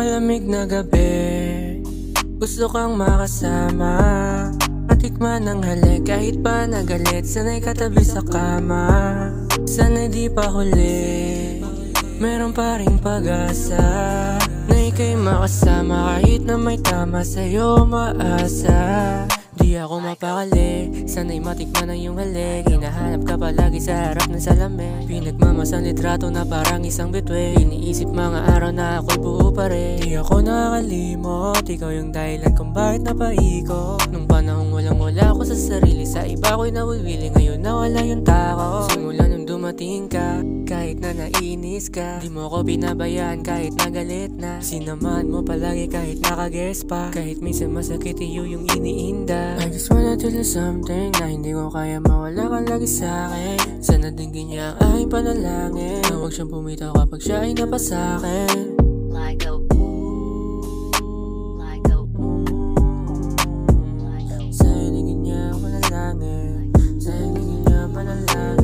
Malamig na gabi, gusto kang makasama. Matikman ng halik kahit pa nagalit, sana'y katabi sa kama. Sana'y di pa huli, meron pa ring pag-asa na ika'y makasama kahit na may tama sa'yo maasa. Di ako mapakali, sana'y matikman ang iyong halik. Hinahanap ka palagi sa harap ng salamin. Pinagmamasang litrato na parang isang bituin. Iniisip mga araw na ako'y buo pa rin. Di ako nakakalimot, ikaw yung dahilan kung bakit napaikot. Nung panahong walang-wala ako sa sarili, sa iba ko'y nawiwili. Ngayon nawala yung tako. Simula nung dumating ka, kahit na naiinis ka, di mo ko binabayaan kahit nagalit na. Sinamahan mo palagi kahit nakaguess pa, kahit minsan masakit iyo yung iniinda. I just wanna tell you something na hindi ko kaya mawala ka lagi sa'kin. Sana dinggin niya ang aking panalangin, na huwag siyang pumitaw kapag siya ay napasakin. Like a Sana dinggin niya ang panalangin, sana dinggin niya ang panalangin.